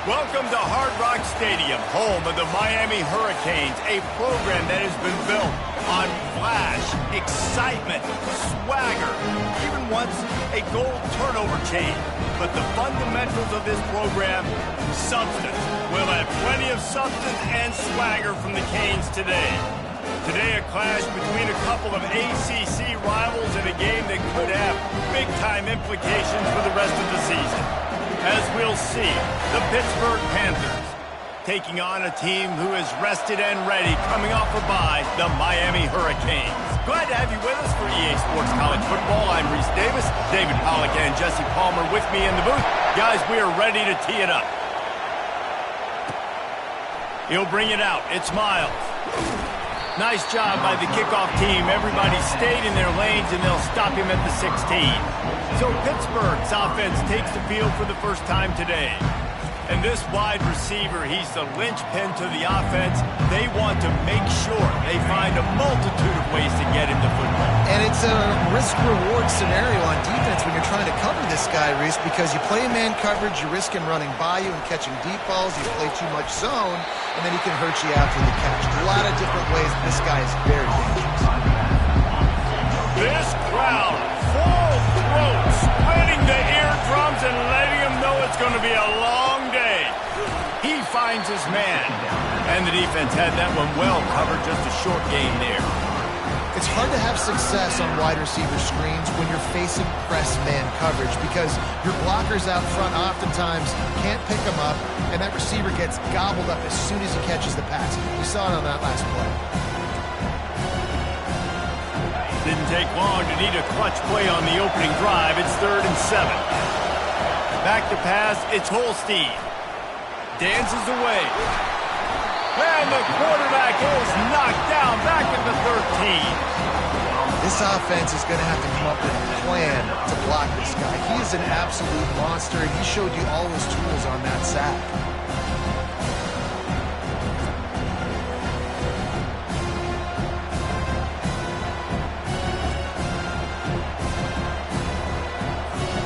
Welcome to Hard Rock Stadium, home of the Miami Hurricanes, a program that has been built on flash, excitement, swagger, even once a goal turnover chain. But the fundamentals of this program, substance. We'll have plenty of substance and swagger from the Canes today. Today, a clash between a couple of ACC rivals in a game that could have big-time implications for the rest of the season. As we'll see, the Pittsburgh Panthers taking on a team who is rested and ready, coming off a bye, the Miami Hurricanes. Glad to have you with us for EA Sports College Football. I'm Reese Davis, David Pollack and Jesse Palmer with me in the booth. Guys, we are ready to tee it up. He'll bring it out. It's Miles. Nice job by the kickoff team. Everybody stayed in their lanes, and they'll stop him at the 16. So Pittsburgh's offense takes the field for the first time today. And this wide receiver, he's the linchpin to the offense. They want to make sure they find a multitude of ways to get him the football. And it's a risk-reward scenario on defense when you're trying to cover this guy, Reese, because you play man coverage, you risk him running by you and catching deep balls. You play too much zone, and then he can hurt you after the catch. A lot of different ways. This guy is very dangerous. This crowd, full throat, splitting the eardrums and letting them know it's going to be a long day. He finds his man. And the defense had that one well covered, just a short game there. It's hard to have success on wide receiver screens when you're facing press man coverage because your blockers out front oftentimes can't pick them up, and that receiver gets gobbled up as soon as he catches the pass. We saw it on that last play. Didn't take long to need a clutch play on the opening drive. It's 3rd and 7. Back to pass, it's Holstein. Dances away. And the quarterback is knocked down back at the 13. This offense is going to have to come up with a plan to block this guy. He is an absolute monster, and he showed you all his tools on that sack.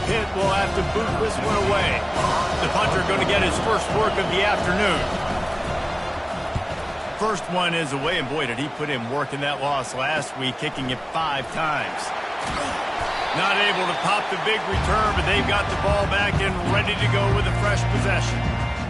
Pitt will have to boot this one away. The punter going to get his first work of the afternoon. First one is away, and boy, did he put in work in that loss last week, kicking it 5 times. Not able to pop the big return, but they've got the ball back and ready to go with a fresh possession.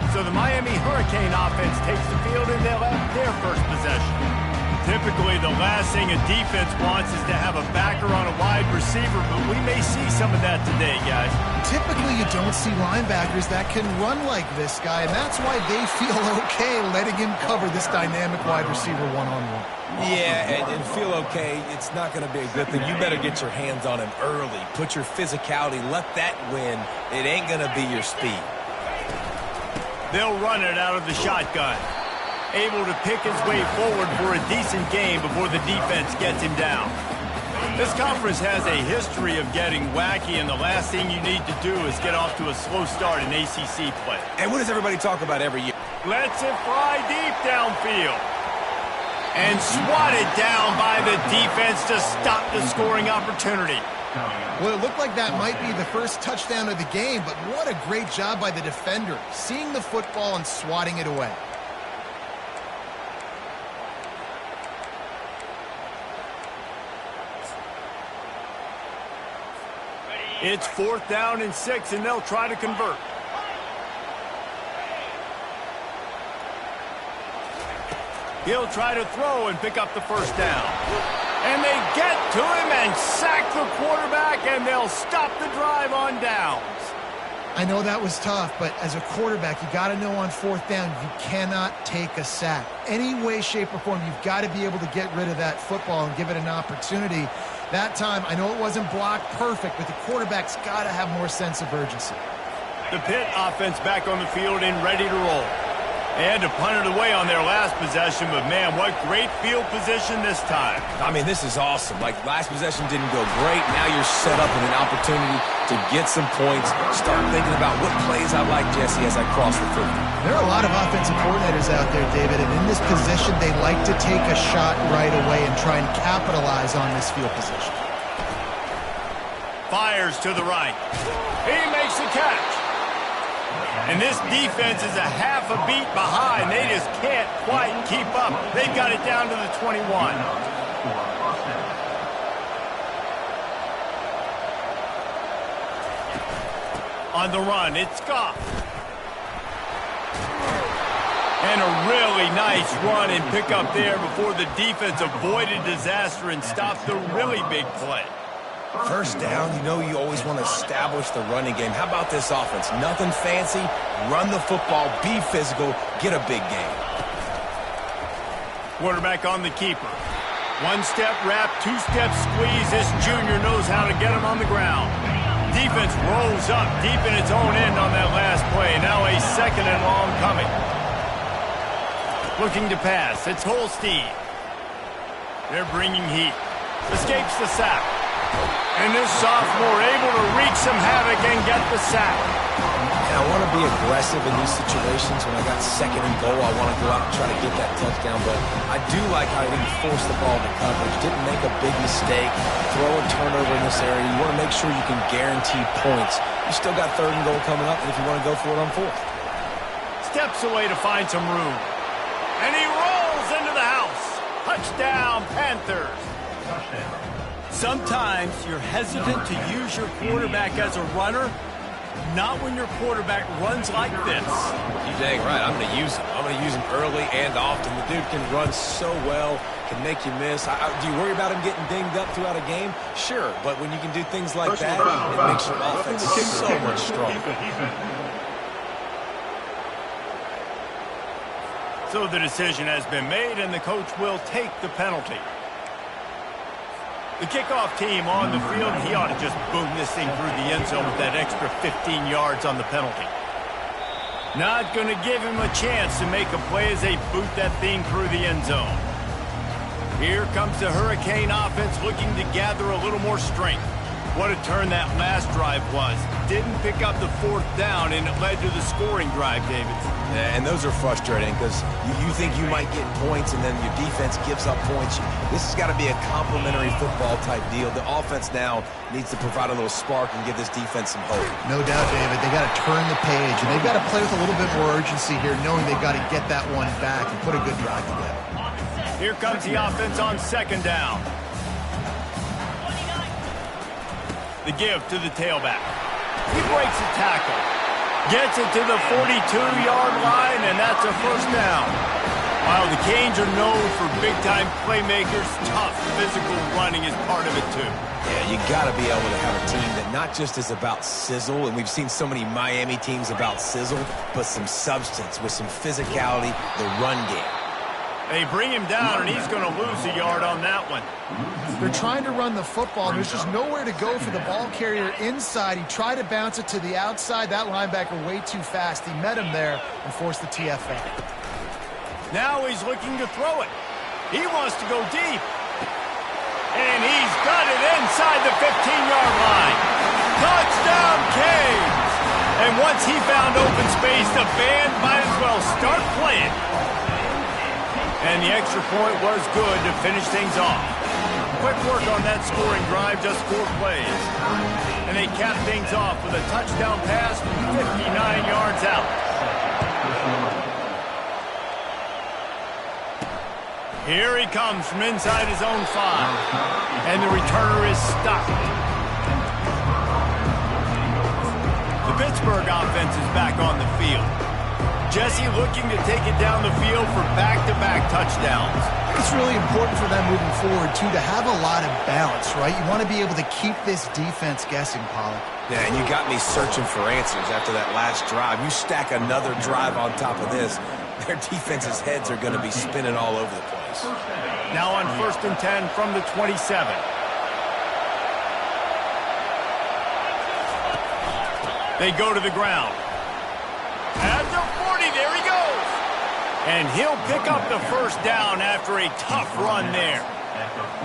So the Miami Hurricane offense takes the field, and they'll have their first possession. Typically, the last thing a defense wants is to have a backer on a wide receiver, but we may see some of that today, guys. Typically, you don't see linebackers that can run like this guy, and that's why they feel okay letting him cover this dynamic wide receiver one-on-one. Yeah, and feel okay, it's not going to be a good thing. You better get your hands on him early. Put your physicality, let that win. It ain't going to be your speed. They'll run it out of the shotgun. Able to pick his way forward for a decent game before the defense gets him down. This conference has a history of getting wacky, and the last thing you need to do is get off to a slow start in ACC play. And what does everybody talk about every year? Lets it fly deep downfield. And swatted down by the defense to stop the scoring opportunity. Well, it looked like that might be the first touchdown of the game, but what a great job by the defender, seeing the football and swatting it away. It's 4th down and 6, and they'll try to convert. He'll try to throw and pick up the first down. And they get to him and sack the quarterback, and they'll stop the drive on downs. I know that was tough, but as a quarterback, you got to know on 4th down, you cannot take a sack. Any way, shape, or form, you've got to be able to get rid of that football and give it an opportunity. That time, I know it wasn't blocked perfect, but the quarterback's got to have more sense of urgency. The Pitt offense back on the field and ready to roll. They had to punt it away on their last possession, but man, what great field position this time. I mean, this is awesome. Like, last possession didn't go great. Now you're set up with an opportunity to get some points. Start thinking about what plays I like, Jesse, as I cross the field. There are a lot of offensive coordinators out there, David, and in this position, they like to take a shot right away and try and capitalize on this field position. Fires to the right. He makes the catch. And this defense is a half a beat behind. They just can't quite keep up. They've got it down to the 21. On the run, it's Goff. And a really nice run and pick up there before the defense avoided disaster and stopped the really big play. First down, you know you always want to establish the running game. How about this offense? Nothing fancy. Run the football, be physical, get a big gain. Quarterback on the keeper. One-step wrap, two-step squeeze. This junior knows how to get him on the ground. Defense rolls up deep in its own end on that last play. Now a second and long coming. Looking to pass. It's Holstein. They're bringing heat. Escapes the sack. And this sophomore able to wreak some havoc and get the sack. And I want to be aggressive in these situations. When I got second and goal, I want to go out and try to get that touchdown. But I do like how he didn't force the ball to coverage. Didn't make a big mistake. Throw a turnover in this area. You want to make sure you can guarantee points. You still got third and goal coming up, and if you want to go for it on fourth. Steps away to find some room. And he rolls into the house. Touchdown, Panthers. Sometimes you're hesitant to use your quarterback as a runner. Not when your quarterback runs like this. You dang right. I'm going to use him. I'm going to use him early and often. The dude can run so well, can make you miss. Do you worry about him getting dinged up throughout a game? Sure, but when you can do things like that, it makes your offense so much stronger. So the decision has been made, and the coach will take the penalty. The kickoff team on the field, he ought to just boom this thing through the end zone with that extra 15 yards on the penalty. Not going to give him a chance to make a play as they boot that thing through the end zone. Here comes the Hurricane offense looking to gather a little more strength. What a turn that last drive was. Didn't pick up the fourth down, and it led to the scoring drive, David. Yeah, and those are frustrating because you think you might get points, and then your defense gives up points. This has got to be a complementary football type deal. The offense now needs to provide a little spark and give this defense some hope. No doubt, David. They got to turn the page, and they've got to play with a little bit more urgency here, knowing they've got to get that one back and put a good drive together. Here comes the offense on second down. The give to the tailback. He breaks the tackle. Gets it to the 42-yard line, and that's a first down. While the Canes are known for big-time playmakers, tough physical running is part of it, too. Yeah, you got to be able to have a team that not just is about sizzle, and we've seen so many Miami teams about sizzle, but some substance with some physicality, the run game. They bring him down, and he's going to lose a yard on that one. They're trying to run the football, and there's just nowhere to go for the ball carrier inside. He tried to bounce it to the outside. That linebacker way too fast. He met him there and forced the TFA. Now he's looking to throw it. He wants to go deep. And he's got it inside the 15-yard line. Touchdown, Canes! And once he found open space, the band might as well start playing. And the extra point was good to finish things off. Quick work on that scoring drive, just 4 plays. And they cap things off with a touchdown pass from 59 yards out. Here he comes from inside his own 5. And the returner is stopped. The Pittsburgh offense is back on the field. Jesse looking to take it down the field for back-to-back touchdowns. It's really important for them moving forward, too, to have a lot of balance, right? You want to be able to keep this defense guessing, Pollard. Yeah, and you got me searching for answers after that last drive. You stack another drive on top of this, their defense's heads are going to be spinning all over the place. Now on 1st and 10 from the 27. They go to the ground. At the 40, there he goes. And he'll pick up the first down after a tough run there.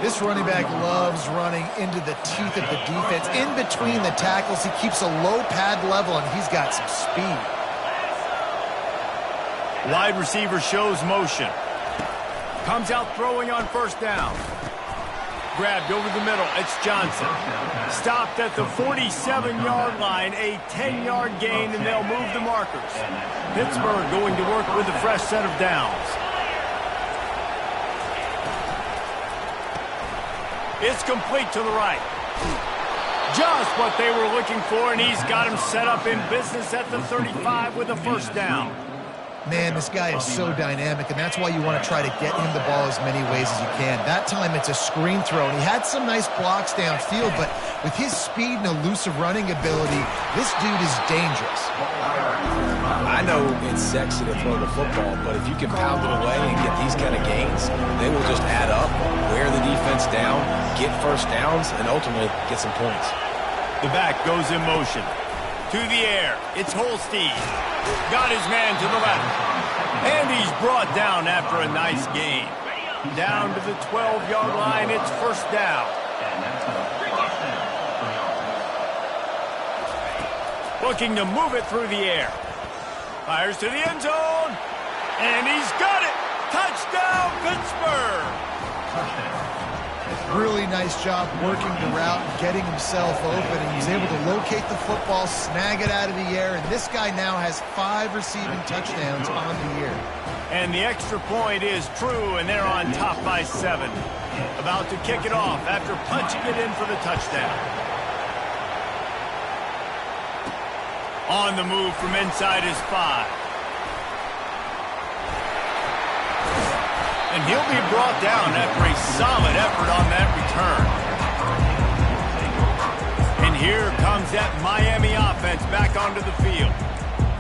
This running back loves running into the teeth of the defense. In between the tackles, he keeps a low pad level, and he's got some speed. Wide receiver shows motion. Comes out throwing on 1st down. grabbed over the middle. It's Johnson. Stopped at the 47-yard line, a 10-yard gain, and they'll move the markers. Pittsburgh going to work with a fresh set of downs. It's complete to the right. Just what they were looking for, and he's got him set up in business at the 35 with a first down. Man, this guy is so dynamic, and that's why you want to try to get him the ball as many ways as you can. That time it's a screen throw, and he had some nice blocks downfield, but with his speed and elusive running ability, this dude is dangerous. I know it's sexy to throw the football, but if you can pound it away and get these kind of gains, they will just add up, wear the defense down, get first downs, and ultimately get some points. The back goes in motion. To the air, it's Holstein. Got his man to the left. And he's brought down after a nice gain. Down to the 12-yard line, it's first down. Looking to move it through the air. Fires to the end zone. And he's got it. Touchdown, Pittsburgh. Really nice job working the route and getting himself open, and he's able to locate the football, snag it out of the air, and this guy now has 5 receiving touchdowns on the year. And the extra point is true, and they're on top by 7. About to kick it off after punching it in for the touchdown. On the move from inside his 5. And he'll be brought down after a solid effort on that return. And here comes that Miami offense back onto the field.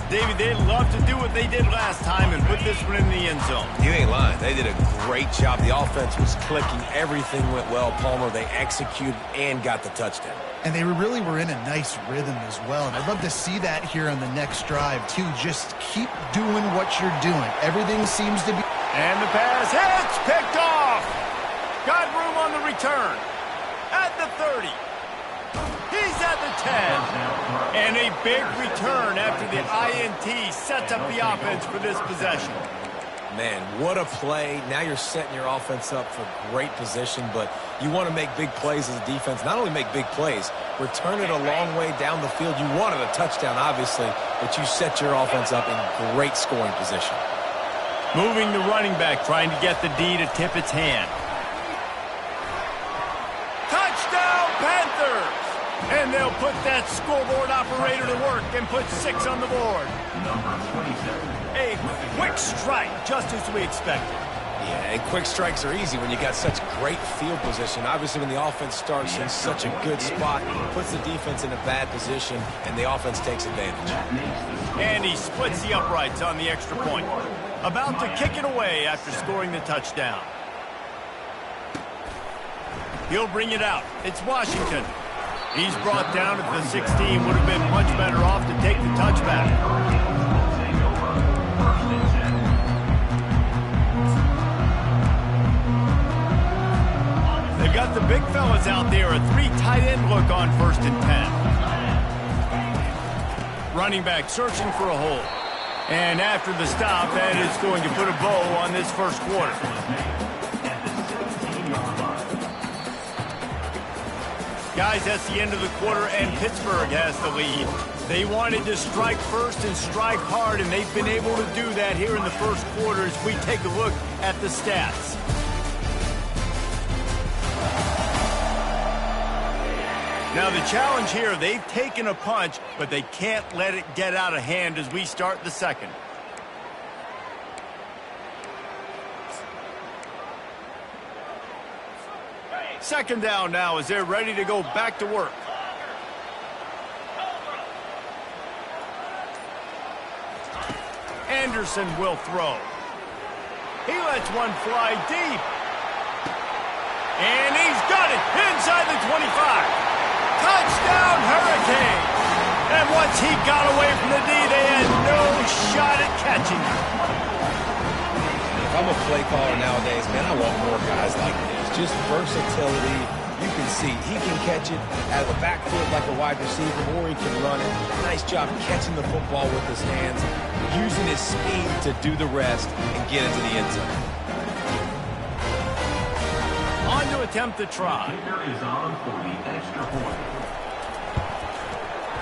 David, they'd love to do what they did last time and put this one in the end zone. You ain't lying. They did a great job. The offense was clicking. Everything went well. Palmer, they executed and got the touchdown. And they really were in a nice rhythm as well. And I'd love to see that here on the next drive, too. Just keep doing what you're doing. Everything seems to be... And the pass hits, picked off. Got room on the return. At the 30. He's at the 10. And a big return after the INT sets up the offense for this possession. Man, what a play. Now you're setting your offense up for great position, but you want to make big plays as a defense. Not only make big plays, return it a long way down the field. You wanted a touchdown, obviously, but you set your offense up in great scoring position. Moving the running back, trying to get the D to tip its hand. Touchdown, Panthers! And they'll put that scoreboard operator to work and put 6 on the board. A quick strike, just as we expected. Yeah, and quick strikes are easy when you got such great field position. Obviously, when the offense starts in such a good spot, puts the defense in a bad position, and the offense takes advantage. And he splits the uprights on the extra point. About to kick it away after scoring the touchdown. He'll bring it out. It's Washington. He's brought down at the 16. Would have been much better off to take the touchback. They've got the big fellas out there. A 3 tight end look on 1st and 10. Running back searching for a hole. And after the stop, that is going to put a bow on this first quarter. Guys, that's the end of the quarter, and Pittsburgh has the lead. They wanted to strike first and strike hard, and they've been able to do that here in the first quarter as we take a look at the stats. Now the challenge here, they've taken a punch, but they can't let it get out of hand as we start the second. Second down now as they're ready to go back to work. Anderson will throw. He lets one fly deep. And he's got it inside the 25. Touchdown, Hurricane! And once he got away from the D, they had no shot at catching him. If I'm a play caller nowadays, man, I want more guys like this. Just versatility. You can see he can catch it out of the backfield like a wide receiver, or he can run it. Nice job catching the football with his hands, using his speed to do the rest and get into the end zone. On to a attempt to try.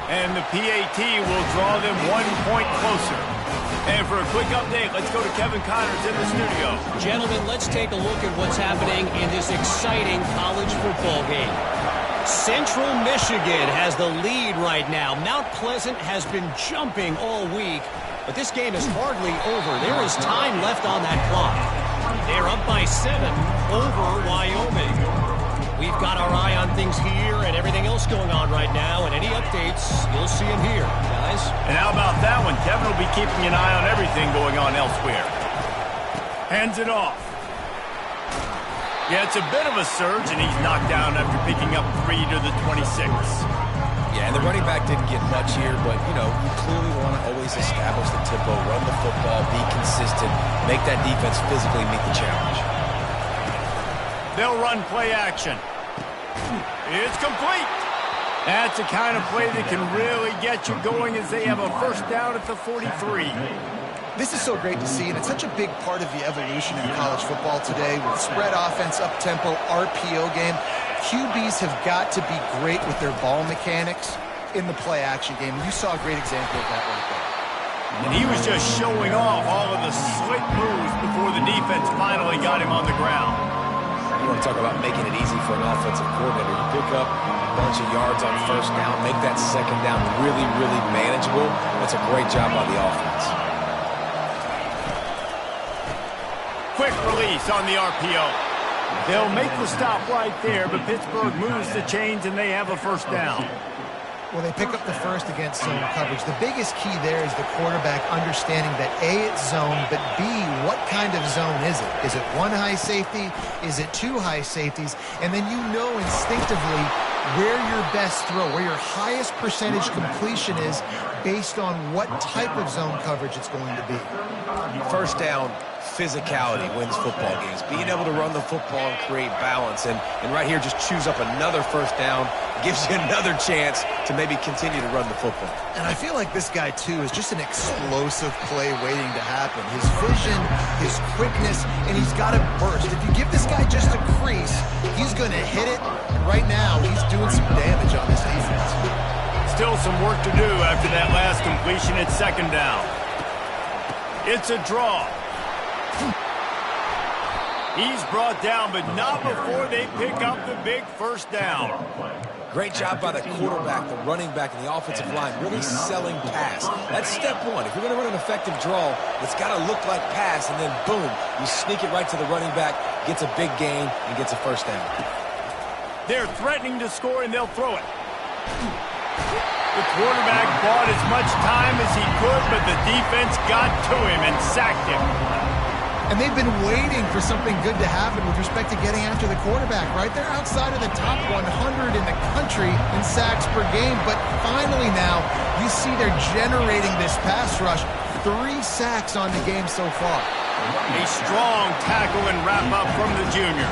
And the PAT will draw them 1 point closer. And for a quick update, let's go to Kevin Connors in the studio. Gentlemen, let's take a look at what's happening in this exciting college football game. Central Michigan has the lead right now. Mount Pleasant has been jumping all week, but this game is hardly over. There is time left on that clock. They're up by 7 over Wyoming. We've got our eye on things here and everything else going on right now, and any updates, you'll see them here, guys. And how about that one? Kevin will be keeping an eye on everything going on elsewhere. Hands it off. Yeah, it's a bit of a surge, and he's knocked down after picking up 3 to the 26. Yeah, and the running back didn't get much here, but, you know, you clearly want to always establish the tempo, run the football, be consistent, make that defense physically meet the challenge. They'll run play action. It's complete. That's the kind of play that can really get you going as they have a first down at the 43. This is so great to see, and it's such a big part of the evolution in college football today with spread offense, up-tempo, RPO game. QBs have got to be great with their ball mechanics in the play-action game. You saw a great example of that right there. And he was just showing off all of the slick moves before the defense finally got him on the ground. You want to talk about making it easy for an offensive coordinator. You pick up a bunch of yards on first down, make that second down really, really manageable. That's a great job by the offense. Quick release on the RPO. They'll make the stop right there, but Pittsburgh moves the chains and they have a first down. Well, they pick up the first against zone coverage. The biggest key there is the quarterback understanding that A, it's zone, but B, what kind of zone is it? Is it 1 high safety? Is it 2 high safeties? And then you know instinctively where your best throw, where your highest percentage completion is based on what type of zone coverage it's going to be. First down, physicality wins football games. Being able to run the football and create balance. And right here, just choose up another first down, gives you another chance to maybe continue to run the football. And I feel like this guy, too, is just an explosive play waiting to happen. His vision, his quickness, and he's got to burst. If you give this guy just a crease, he's going to hit it. And right now, he's doing some damage on this defense. Still some work to do after that last completion at second down. It's a draw. He's brought down, but not before they pick up the big first down. Great job by the quarterback, the running back, and the offensive line, really selling pass. That's step one. If you're going to run an effective draw, it's got to look like pass, and then boom, you sneak it right to the running back, gets a big gain, and gets a first down. They're threatening to score, and they'll throw it. The quarterback bought as much time as he could, but the defense got to him and sacked him. And they've been waiting for something good to happen with respect to getting after the quarterback, right? They're outside of the top 100 in the country in sacks per game, but finally now you see they're generating this pass rush. 3 sacks on the game so far. A strong tackle and wrap-up from the junior.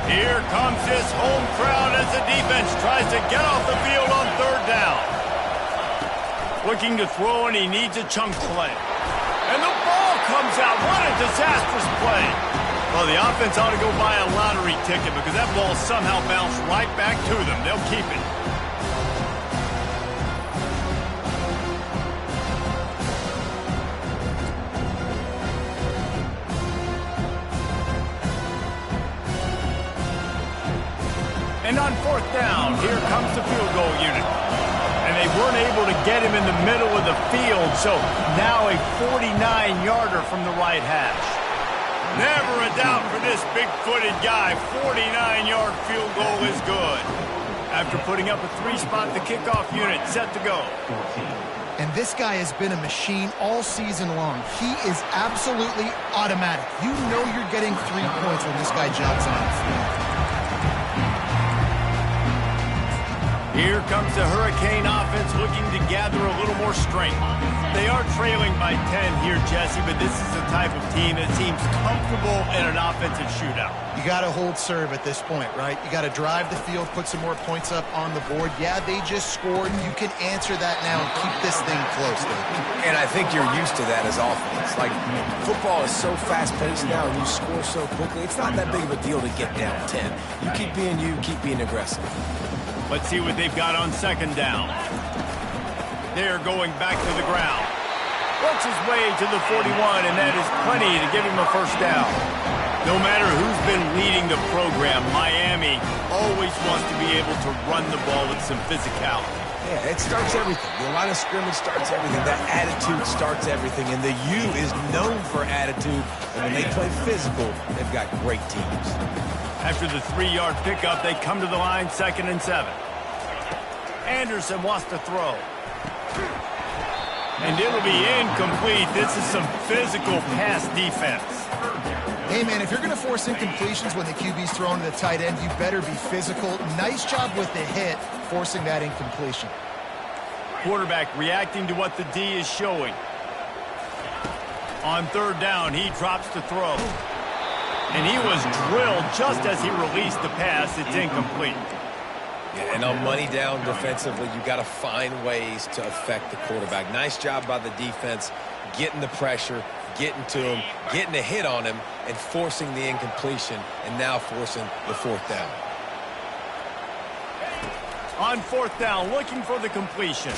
Here comes this home crowd as the defense tries to get off the field on third down. Looking to throw, and he needs a chunk play. And the ball comes out. What a disastrous play. Well, the offense ought to go buy a lottery ticket because that ball somehow bounced right back to them. They'll keep it. And on fourth down, here comes the field goal unit. And they weren't able to get him in the middle of the field, so now a 49-yarder from the right hash. Never a doubt for this big-footed guy. 49-yard field goal is good. After putting up a 3-spot, the kickoff unit set to go. And this guy has been a machine all season long. He is absolutely automatic. You know you're getting 3 points when this guy jogs on the field. Here comes the Hurricane offense looking to gather a little more strength. They are trailing by 10 here, Jesse, but this is the type of team that seems comfortable in an offensive shootout. You got to hold serve at this point, right? You got to drive the field, put some more points up on the board. Yeah, they just scored. You can answer that now and keep this thing close, Dave. And I think you're used to that as offense. Like, football is so fast-paced now, and you score so quickly. It's not that big of a deal to get down 10. You keep being aggressive. Let's see what they've got on second down. They're going back to the ground. Works his way to the 41, and that is plenty to give him a first down. No matter who's been leading the program, Miami always wants to be able to run the ball with some physicality. Yeah, it starts everything. The line of scrimmage starts everything. That attitude starts everything. And the U is known for attitude. And when they play physical, they've got great teams. After the 3-yard pickup, they come to the line, 2nd and 7. Anderson wants to throw. And it'll be incomplete. This is some physical pass defense. Hey, man, if you're going to force incompletions when the QB's throwing to the tight end, you better be physical. Nice job with the hit, forcing that incompletion. Quarterback reacting to what the D is showing. On 3rd down, he drops to throw. And he was drilled just as he released the pass. It's incomplete. Yeah, and on money down defensively, you got to find ways to affect the quarterback. Nice job by the defense, getting the pressure, getting to him, getting a hit on him, and forcing the incompletion, and now forcing the 4th down. On 4th down, looking for the completion.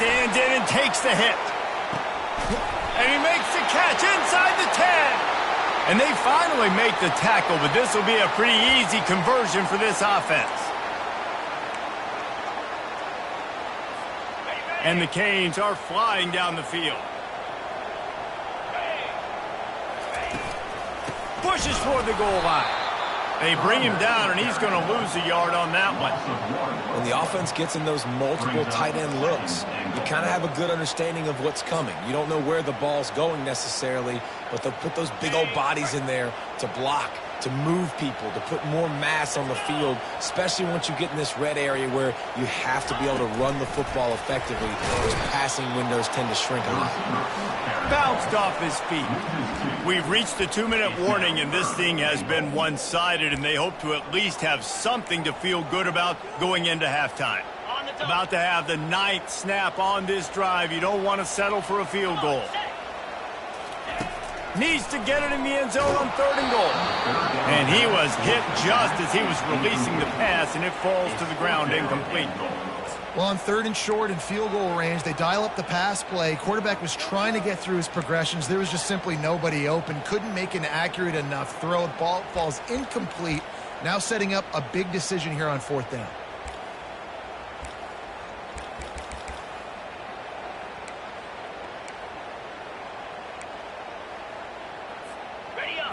Stands in and takes the hit. And he makes the catch inside the 10. And they finally make the tackle, but this will be a pretty easy conversion for this offense. And the Canes are flying down the field. Pushes toward the goal line. They bring him down, and he's going to lose a yard on that one. When the offense gets in those multiple tight end looks, you kind of have a good understanding of what's coming. You don't know where the ball's going necessarily, but they'll put those big old bodies in there to block, to move people, to put more mass on the field, especially once you get in this red area where you have to be able to run the football effectively. Those passing windows tend to shrink a lot. Bounced off his feet. We've reached the 2-minute warning, and this thing has been one-sided, and they hope to at least have something to feel good about going into halftime. About to have the 9th snap on this drive. You don't want to settle for a field goal. Needs to get it in the end zone on 3rd and goal. And he was hit just as he was releasing the pass, and it falls to the ground incomplete. Well, on 3rd and short and field goal range, they dial up the pass play. Quarterback was trying to get through his progressions. There was just simply nobody open. Couldn't make an accurate enough throw. The ball falls incomplete. Now setting up a big decision here on 4th down.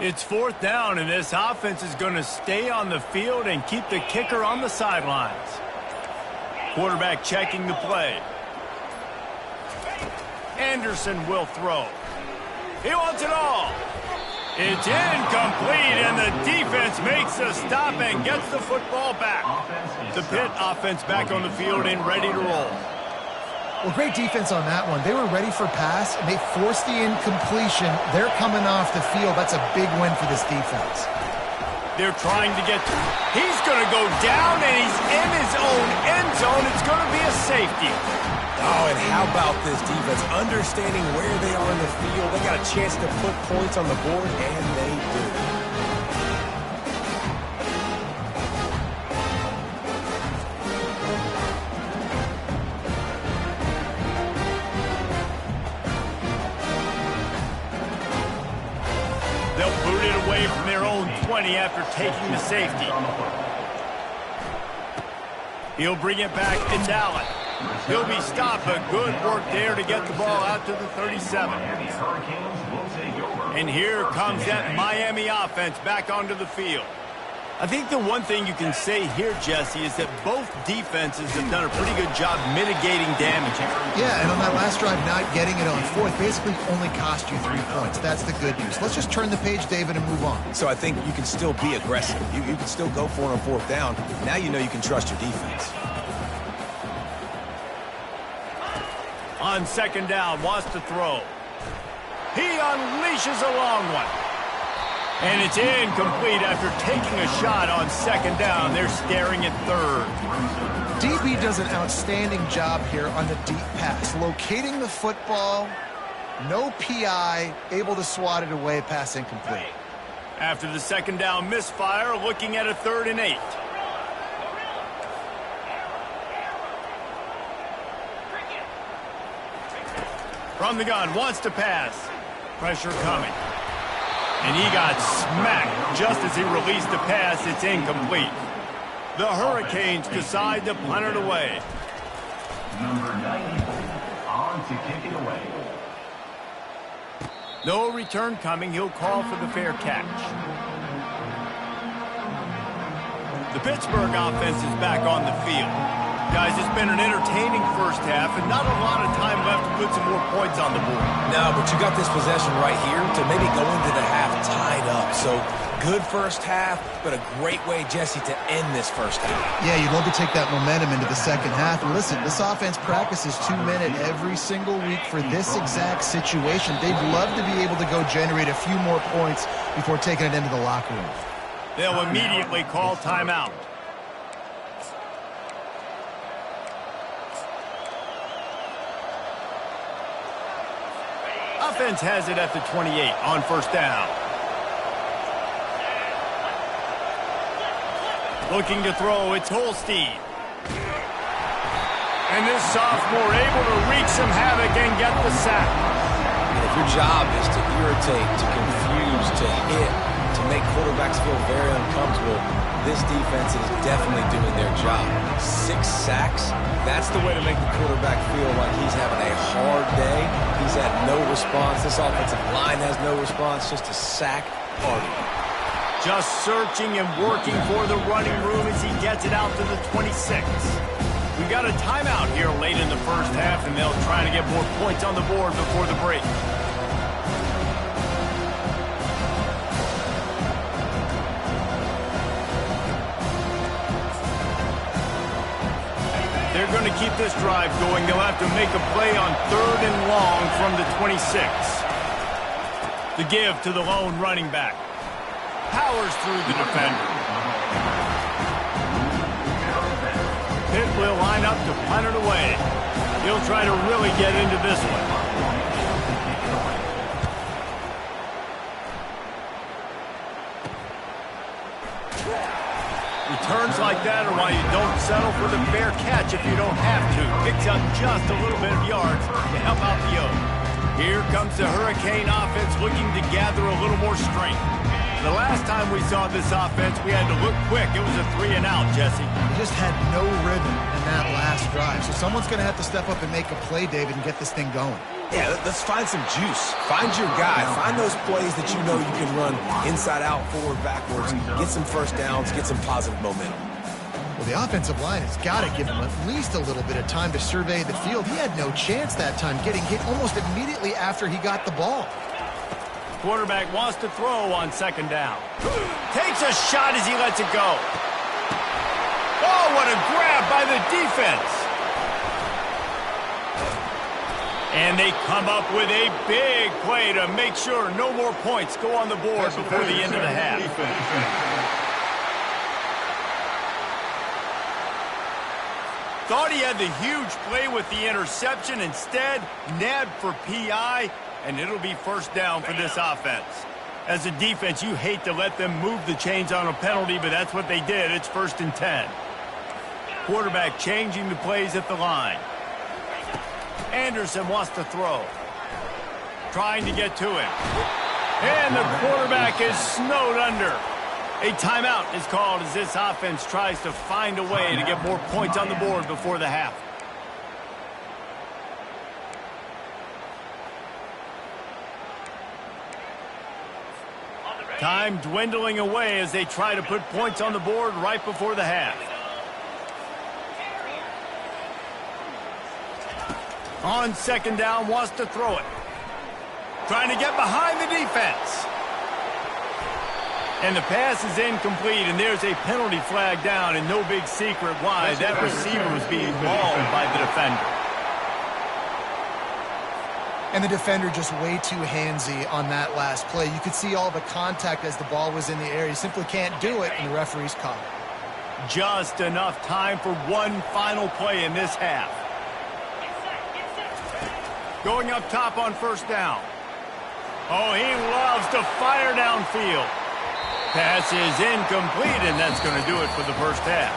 It's 4th down, and this offense is going to stay on the field and keep the kicker on the sidelines. Quarterback checking the play. Anderson will throw. He wants it all. It's incomplete, and the defense makes a stop and gets the football back. The Pitt offense back on the field and ready to roll. Well, great defense on that one. They were ready for pass, and they forced the incompletion. They're coming off the field. That's a big win for this defense. They're trying to get to. He's going to go down, and he's in his own end zone. It's going to be a safety. Oh, and how about this defense? Understanding where they are in the field. They got a chance to put points on the board, and they do. They'll boot it away from their own 20 after taking the safety. He'll bring it back. It's Allen. He'll be stopped, but good work there to get the ball out to the 37. And here comes that Miami offense back onto the field. I think the one thing you can say here, Jesse, is that both defenses have done a pretty good job mitigating damage. Yeah, and on that last drive, not getting it on 4th basically only cost you 3 points. That's the good news. Let's just turn the page, David, and move on. So I think you can still be aggressive. You can still go for it on 4th down. Now you know you can trust your defense. On second down, wants to throw. He unleashes a long one. And it's incomplete after taking a shot on second down. They're staring at third. DB does an outstanding job here on the deep pass, locating the football, no PI, able to swat it away, pass incomplete. After the second down misfire, looking at a 3rd and 8. From the gun, wants to pass. Pressure coming. And he got smacked just as he released the pass. It's incomplete. The Hurricanes decide to punt it away. Number 90 on to kick it away. No return coming. He'll call for the fair catch. The Pittsburgh offense is back on the field. Guys, it's been an entertaining first half and not a lot of time left to put some more points on the board. No, but you got this possession right here to maybe go into the half tied up. So good first half, but a great way, Jesse, to end this first half. Yeah, you'd love to take that momentum into the second half. And listen, this offense practices 2-minute every single week for this exact situation. They'd love to be able to go generate a few more points before taking it into the locker room. They'll immediately call timeout. Offense has it at the 28 on first down. Looking to throw, it's Holstein. And this sophomore able to wreak some havoc and get the sack. And if your job is to irritate, to confuse, to hit, to make quarterbacks feel very uncomfortable, this defense is definitely doing their job. 6 sacks, that's the way to make the quarterback feel like he's having a hard day. He's had no response. This offensive line has no response, just a sack party. Just searching and working for the running room as he gets it out to the 26. We got a timeout here late in the first half, and they'll try to get more points on the board before the break. They're going to keep this drive going. They'll have to make a play on 3rd and long from the 26. The give to the lone running back. Powers through the defender. Pitt will line up to punt it away. He'll try to really get into this one. Returns like that are why you don't settle for the fair catch if you don't have to. Picks up just a little bit of yards to help out the O's. Here comes the Hurricane offense looking to gather a little more strength. The last time we saw this offense, we had to look quick. It was a 3-and-out, Jesse. They just had no rhythm in that last drive. So someone's going to have to step up and make a play, David, and get this thing going. Yeah, let's find some juice. Find your guy. Find those plays that you know you can run inside out, forward, backwards. Get some first downs. Get some positive momentum. Well, the offensive line has got to give him at least a little bit of time to survey the field. He had no chance that time, getting hit almost immediately after he got the ball. Quarterback wants to throw on second down. Takes a shot as he lets it go. Oh, what a grab by the defense. And they come up with a big play to make sure no more points go on the board before the end of the half. Thought he had the huge play with the interception. Instead, nabbed for PI, and it'll be first down for this offense. As a defense, you hate to let them move the chains on a penalty, but that's what they did. It's 1st and 10. Quarterback changing the plays at the line. Anderson wants to throw. Trying to get to him. And the quarterback is snowed under. A timeout is called as this offense tries to find a way to get more points on the board before the half. Time dwindling away as they try to put points on the board right before the half. On second down, wants to throw it. Trying to get behind the defense. And the pass is incomplete, and there's a penalty flag down, and no big secret why that receiver was being mauled by the defender. And the defender just way too handsy on that last play. You could see all the contact as the ball was in the air. He simply can't do it, and the referee's caught it. Just enough time for one final play in this half. Going up top on first down. Oh, he loves to fire downfield. Pass is incomplete, and that's going to do it for the first half.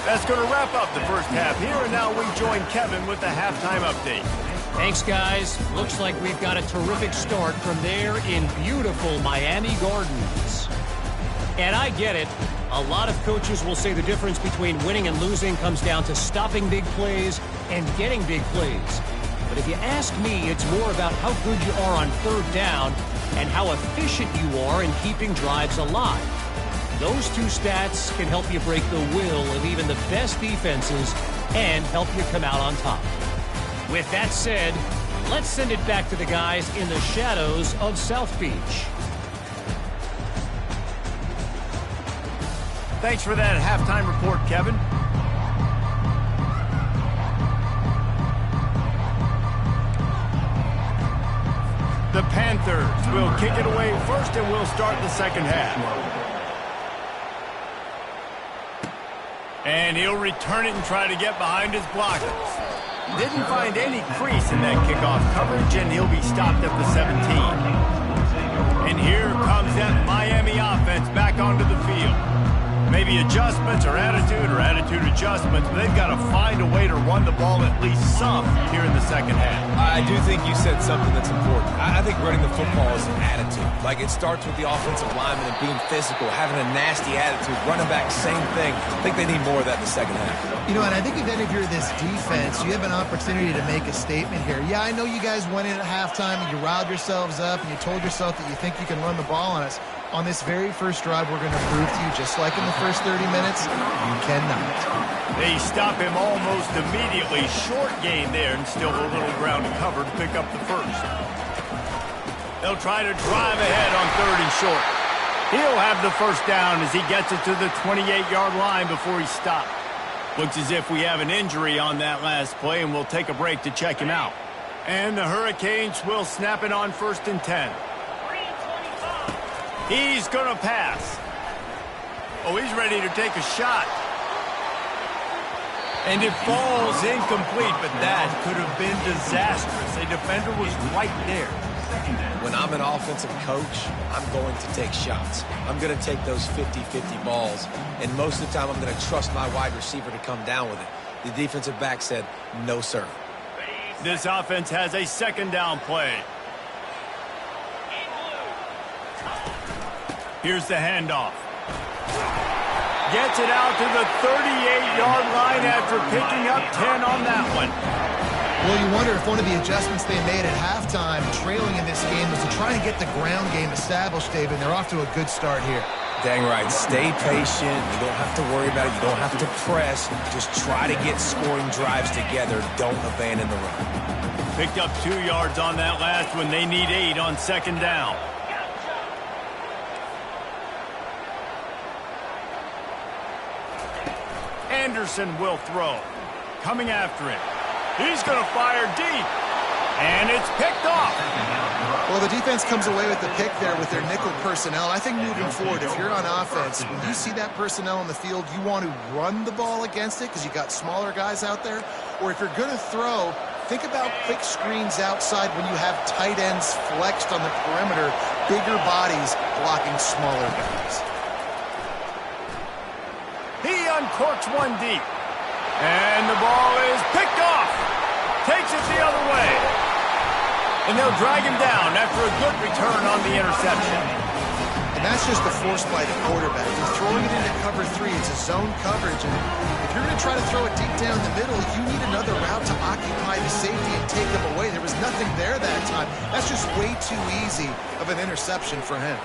That's going to wrap up the first half here, and now we join Kevin with the halftime update. Thanks, guys. Looks like we've got a terrific start from there in beautiful Miami Gardens. And I get it. A lot of coaches will say the difference between winning and losing comes down to stopping big plays and getting big plays. But if you ask me, it's more about how good you are on third down and how efficient you are in keeping drives alive. Those two stats can help you break the will of even the best defenses and help you come out on top. With that said, let's send it back to the guys in the shadows of South Beach. Thanks for that halftime report, Kevin. The Panthers will kick it away first, and we'll start the second half. And he'll return it and try to get behind his blockers. Didn't find any crease in that kickoff coverage, and he'll be stopped at the 17. And here comes that Miami offense back onto the field. Maybe adjustments or attitude adjustments, but they've got to find a way to run the ball at least some here in the second half. I do think you said something that's important. I think running the football is an attitude. Like, it starts with the offensive lineman and being physical, having a nasty attitude. Running back, same thing. I think they need more of that in the second half. You know, and I think if any of you are this defense, you have an opportunity to make a statement here. Yeah, I know you guys went in at halftime and you riled yourselves up and you told yourself that you think you can run the ball on us. On this very first drive, we're going to prove to you, just like in the first 30 minutes, you cannot. They stop him almost immediately. Short gain there, and still a little ground to cover to pick up the first. They'll try to drive ahead on third and short. He'll have the first down as he gets it to the 28-yard line before he's stopped. Looks as if we have an injury on that last play, and we'll take a break to check him out. And the Hurricanes will snap it on first and 10. He's going to pass. Oh, he's ready to take a shot. And it falls incomplete, but that could have been disastrous. A defender was right there. When I'm an offensive coach, I'm going to take shots. I'm going to take those 50-50 balls, and most of the time I'm going to trust my wide receiver to come down with it. The defensive back said, no, sir. This offense has a second down play. Here's the handoff. Gets it out to the 38-yard line after picking up 10 on that one. Well, you wonder if one of the adjustments they made at halftime, trailing in this game, was to try and get the ground game established, David. They're off to a good start here. Dang right. Stay patient. You don't have to worry about it. You don't have to press. Just try to get scoring drives together. Don't abandon the run. Picked up 2 yards on that last one. They need 8 on second down. Anderson will throw. Coming after him. He's going to fire deep. And it's picked off. Well, the defense comes away with the pick there with their nickel personnel. I think moving forward, if you're on offense, when you see that personnel on the field, you want to run the ball against it because you got smaller guys out there. Or if you're going to throw, think about quick screens outside when you have tight ends flexed on the perimeter, bigger bodies blocking smaller guys. He uncorks one deep. And the ball is picked off. Takes it the other way. And they'll drag him down after a good return on the interception. And that's just the force by the quarterback. He's throwing it into cover 3. It's a zone coverage. And if you're going to try to throw it deep down the middle, you need another route to occupy the safety and take him away. There was nothing there that time. That's just way too easy of an interception for him.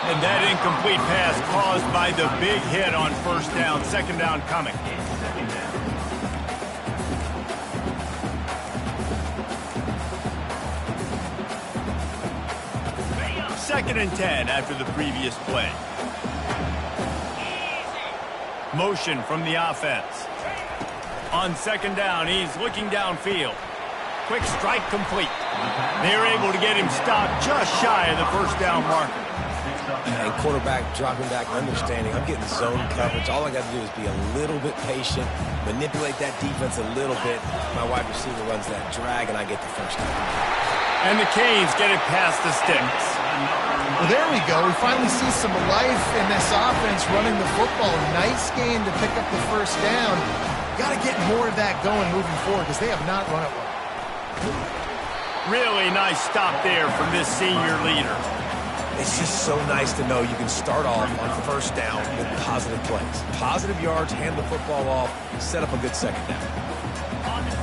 And that incomplete pass caused by the big hit on first down. Second down coming. Second and 10 after the previous play. Motion from the offense. On second down, he's looking downfield. Quick strike complete. They're able to get him stopped just shy of the first down marker. And quarterback dropping back, understanding I'm getting zone coverage. All I got to do is be a little bit patient, manipulate that defense a little bit. My wide receiver runs that drag, and I get the first down. And the Canes get it past the sticks. Well, there we go. We finally see some life in this offense running the football. Nice game to pick up the first down. Got to get more of that going moving forward because they have not run it well. Really nice stop there from this senior leader. It's just so nice to know you can start off on first down with positive plays. Positive yards, hand the football off, set up a good second down.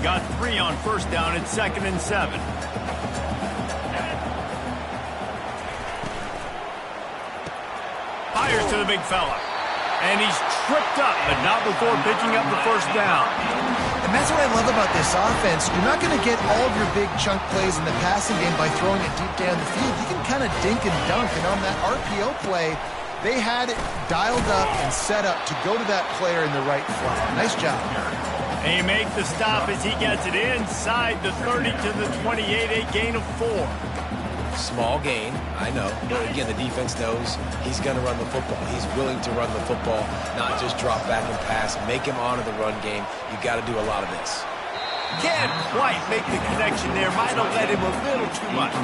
Got 3 on first down at 2nd and 7. Fires to the big fella. And he's tripped up, but not before picking up the first down. And that's what I love about this offense. You're not going to get all of your big chunk plays in the passing game by throwing it deep down the field. You can kind of dink and dunk. And on that RPO play, they had it dialed up and set up to go to that player in the right flat. Nice job. They make the stop as he gets it inside the 30 to the 28, a gain of 4. Small gain, I know. But again, the defense knows he's going to run the football. He's willing to run the football, not just drop back and pass. Make him honor the run game. You got to do a lot of this. Can't quite make the connection there. Might have let him a little too much.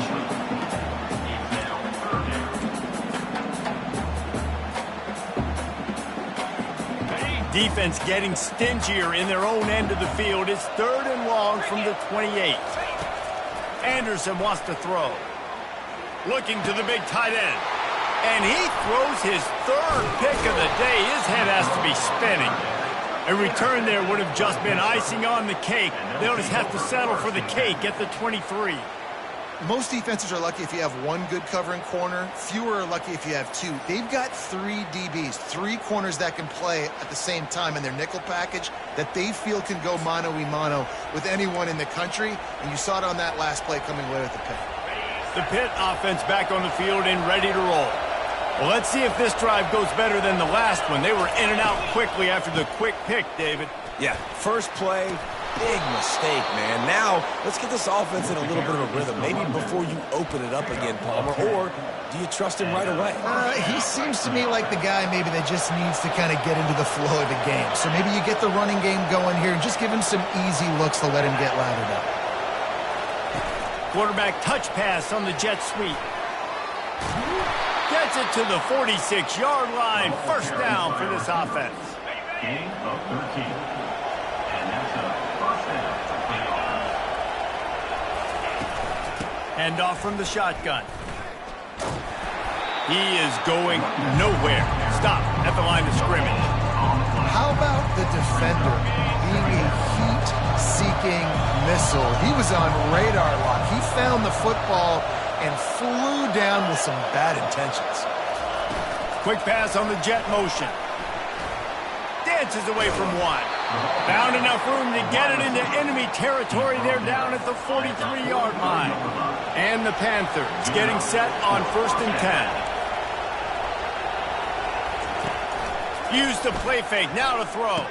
Defense getting stingier in their own end of the field. It's 3rd and long from the 28. Anderson wants to throw. Looking to the big tight end. And he throws his 3rd pick of the day. His head has to be spinning. A return there would have just been icing on the cake. They'll just have to settle for the cake at the 23. Most defenses are lucky if you have one good covering corner. Fewer are lucky if you have 2. They've got 3 DBs, 3 corners that can play at the same time in their nickel package that they feel can go mano-a-mano with anyone in the country. And you saw it on that last play coming away with the pick. The Pitt offense back on the field and ready to roll. Well, let's see if this drive goes better than the last one. They were in and out quickly after the quick pick, David. Yeah, first play, big mistake, man. Now, let's get this offense in a little bit of a rhythm. Maybe before you open it up again, Palmer, or do you trust him right away? He seems to me like the guy maybe that just needs to kind of get into the flow of the game. So maybe you get the running game going here and just give him some easy looks to let him get lathered up. Quarterback touch pass on the jet sweep. Gets it to the 46-yard line. First down for this offense. Gain of 13. And that's a first down. Hand off from the shotgun. He is going nowhere. Stop at the line of scrimmage. How about the defender being a heat-seeking missile? He was on radar lock. He found the football and flew down with some bad intentions. Quick pass on the jet motion. Dances away from one. Found enough room to get it into enemy territory. They're down at the 43-yard line. And the Panthers getting set on 1st and 10. Used the play fake, now to throw.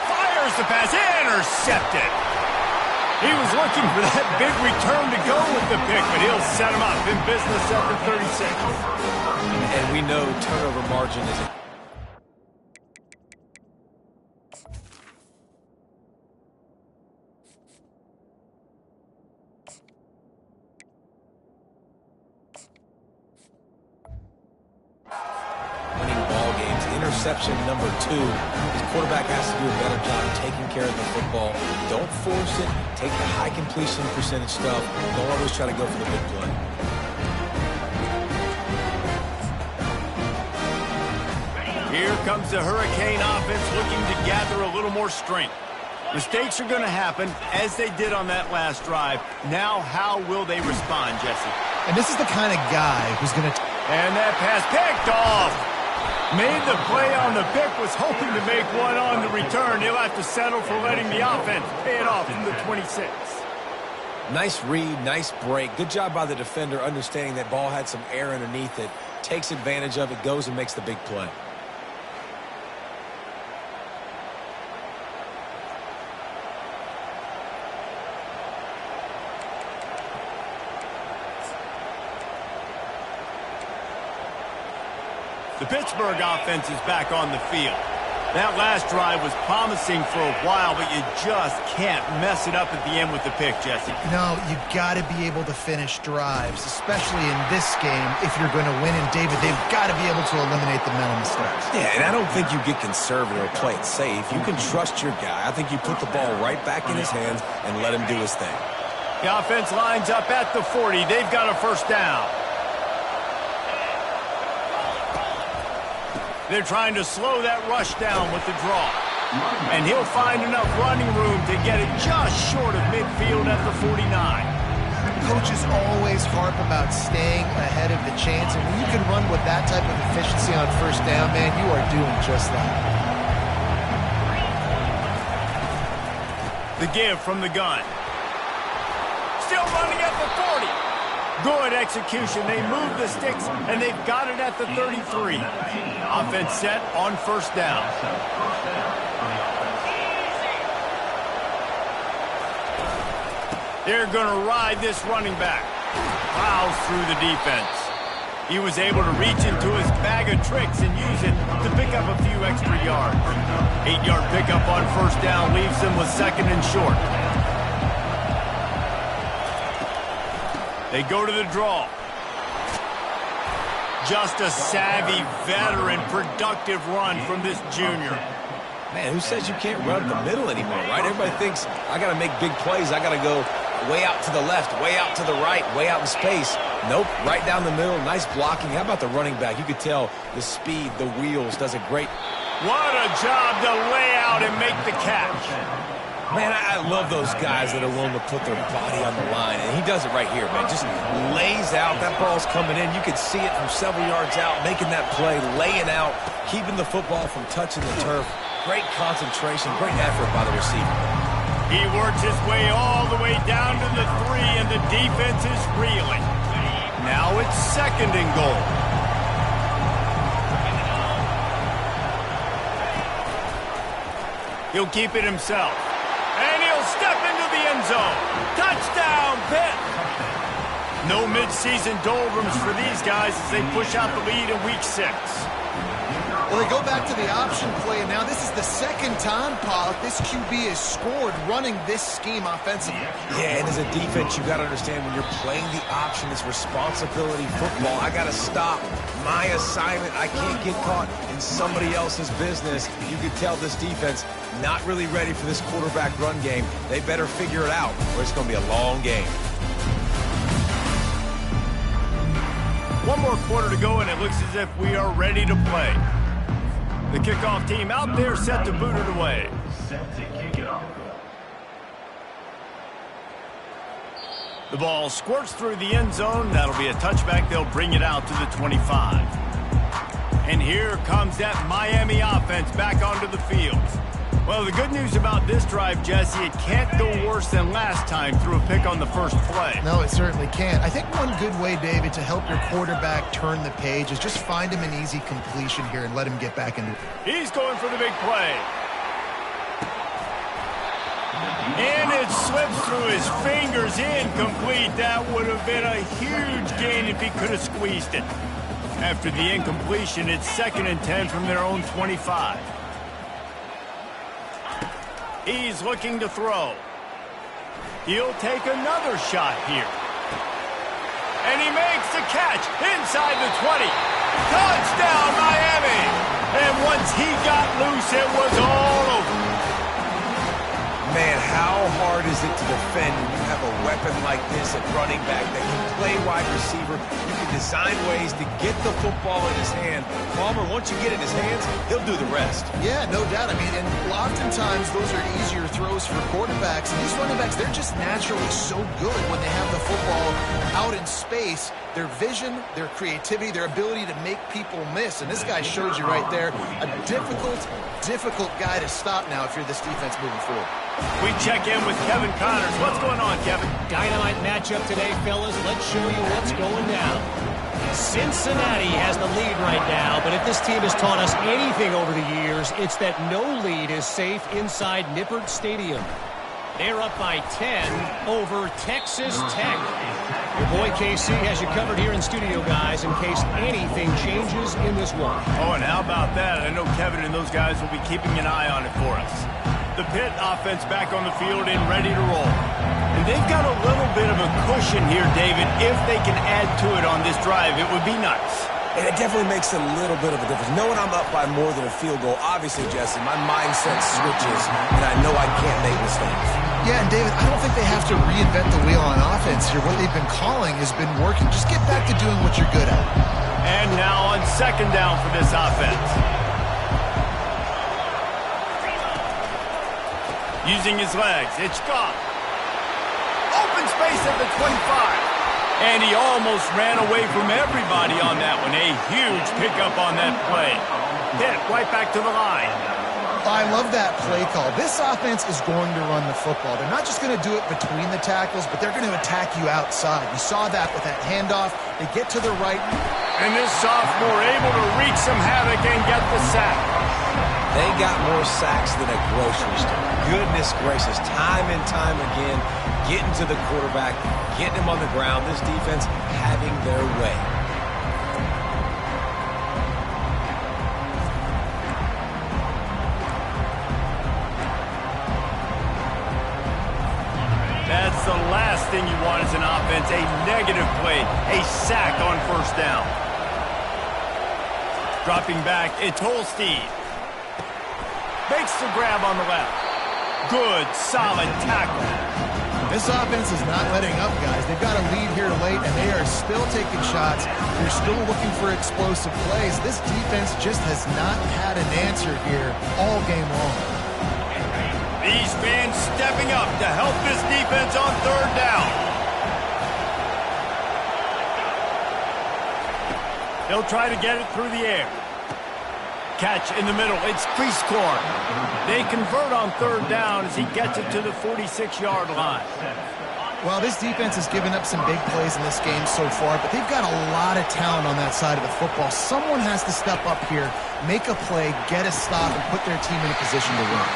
Fires the pass, intercepted. He was looking for that big return to go with the pick, but he'll set him up in business at the 36. And we know turnover margin is interception number 2. His quarterback has to do a better job taking care of the football. Don't force it. Take the high completion percentage stuff. Don't always try to go for the big play. Here comes the Hurricane offense looking to gather a little more strength. Mistakes are going to happen, as they did on that last drive. Now, how will they respond, Jesse? And this is the kind of guy who's going to... And that pass picked off. Made the play on the pick, was hoping to make one on the return. He'll have to settle for letting the offense pay it off from the 26. Nice read, nice break. Good job by the defender understanding that ball had some air underneath it. Takes advantage of it, goes and makes the big play. The Pittsburgh offense is back on the field. That last drive was promising for a while, but you just can't mess it up at the end with the pick, Jesse. No, you got to be able to finish drives, especially in this game. If you're going to win, and David, they've got to be able to eliminate the mental mistakes. Yeah, and I don't think you get conservative or play it safe. You can trust your guy. I think you put the ball right back in his hands and let him do his thing. The offense lines up at the 40. They've got a first down. They're trying to slow that rush down with the draw. And he'll find enough running room to get it just short of midfield at the 49. Coaches always harp about staying ahead of the chains, and when you can run with that type of efficiency on first down, man, you are doing just that. The give from the gun. Still running at the 40. Good execution. They move the sticks, and they've got it at the 33. Offense set on first down. They're going to ride this running back. Plows through the defense. He was able to reach into his bag of tricks and use it to pick up a few extra yards. 8-yard pickup on first down leaves them with second and short. They go to the draw. Just a savvy, veteran, productive run from this junior. Man, who says you can't run the middle anymore, right? Everybody thinks, I got to make big plays. I got to go way out to the left, way out to the right, way out in space. Nope, right down the middle. Nice blocking. How about the running back? You could tell the speed, the wheels, does a great... What a job to lay out and make the catch. Man, I love those guys that are willing to put their body on the line, and he does it right here, man. Just lays out. That ball's coming in. You can see it from several yards out, making that play, laying out, keeping the football from touching the turf. Great concentration, great effort by the receiver. He works his way all the way down to the 3, and the defense is reeling. Now it's second and goal. He'll keep it himself. And he'll step into the end zone. Touchdown, Pitt! No mid-season doldrums for these guys as they push out the lead in Week 6. Well, they go back to the option play, and now this is the second time, Pollock, this QB has scored running this scheme offensively. Yeah, and as a defense, you got to understand when you're playing the option, it's responsibility football. I got to stop my assignment. I can't get caught in somebody else's business. You can tell this defense not really ready for this quarterback run game. They better figure it out, or it's going to be a long game. One more quarter to go, and it looks as if we are ready to play. The kickoff team out there set to boot it away. Set to kick it off. The ball squirts through the end zone. That'll be a touchback. They'll bring it out to the 25. And here comes that Miami offense back onto the field. Well, the good news about this drive, Jesse, it can't go worse than last time through a pick on the first play. No, it certainly can't. I think one good way, David, to help your quarterback turn the page is just find him an easy completion here and let him get back into it. He's going for the big play. And it slips through his fingers, incomplete. That would have been a huge gain if he could have squeezed it. After the incompletion, it's 2nd and 10 from their own 25. He's looking to throw. He'll take another shot here. And he makes the catch inside the 20. Touchdown, Miami! And once he got loose, it was all over. Man, how hard is it to defend when you have a weapon like this at running back that can play wide receiver? You can design ways to get the football in his hand. Palmer, once you get it in his hands, he'll do the rest. Yeah, no doubt. I mean, and oftentimes those are easier throws for quarterbacks. And these running backs, they're just naturally so good when they have the football out in space. Their vision, their creativity, their ability to make people miss. And this guy shows you right there, a difficult guy to stop now if you're this defense moving forward. We check in with Kevin Connors. What's going on, Kevin? Dynamite matchup today, fellas. Let's show you what's going down. Cincinnati has the lead right now, but if this team has taught us anything over the years, it's that no lead is safe inside Nippert Stadium. They're up by 10 over Texas Tech. Your boy KC has you covered here in studio, guys, in case anything changes in this one. Oh, and how about that? I know Kevin and those guys will be keeping an eye on it for us. The Pitt offense back on the field and ready to roll. And they've got a little bit of a cushion here, David. If they can add to it on this drive, it would be nice. And it definitely makes a little bit of a difference. Knowing I'm up by more than a field goal, obviously, Jesse, my mindset switches, and I know I can't make mistakes. Yeah, and David, I don't think they have to reinvent the wheel on offense here. What they've been calling has been working. Just get back to doing what you're good at. And now on second down for this offense. Using his legs, it's gone. Open space at the 25. And he almost ran away from everybody on that one. A huge pickup on that play. Pitt right back to the line. I love that play call. This offense is going to run the football. They're not just going to do it between the tackles, but they're going to attack you outside. You saw that with that handoff. They get to the right. And this sophomore able to wreak some havoc and get the sack. They got more sacks than a grocery store. Goodness gracious, time and time again, getting to the quarterback, getting him on the ground. This defense having their way. That's the last thing you want as an offense, a negative play, a sack on first down. Dropping back, it's Holstein. Makes the grab on the left. Good, solid tackle. This offense is not letting up, guys. They've got a lead here late, and they are still taking shots. They're still looking for explosive plays. This defense just has not had an answer here all game long. These fans stepping up to help this defense on third down. They'll try to get it through the air. Catch in the middle. It's Priestcorn. They convert on third down as he gets it to the 46-yard line. Well, this defense has given up some big plays in this game so far, but they've got a lot of talent on that side of the football. Someone has to step up here, make a play, get a stop, and put their team in a position to win.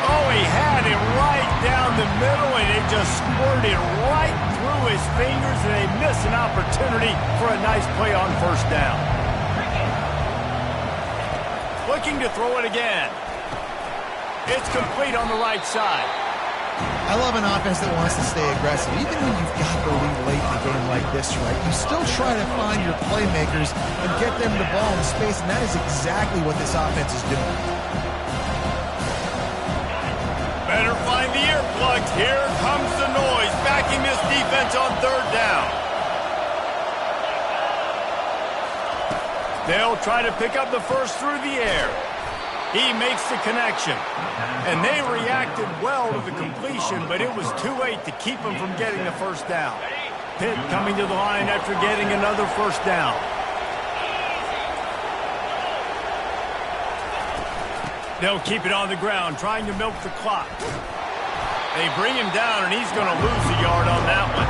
Oh, he had it right down the middle, and it just squirted right through his fingers, and they miss an opportunity for a nice play on first down. Looking to throw it again. It's complete on the right side. I love an offense that wants to stay aggressive. Even when you've got the lead late in a game like this, right, you still try to find your playmakers and get them the ball in space, and that is exactly what this offense is doing. Better find the earplugs. Here comes the noise, backing this defense on third down. They'll try to pick up the first through the air. He makes the connection. And they reacted well to the completion, but it was too late to keep him from getting the first down. Pitt coming to the line after getting another first down. They'll keep it on the ground, trying to milk the clock. They bring him down, and he's going to lose a yard on that one.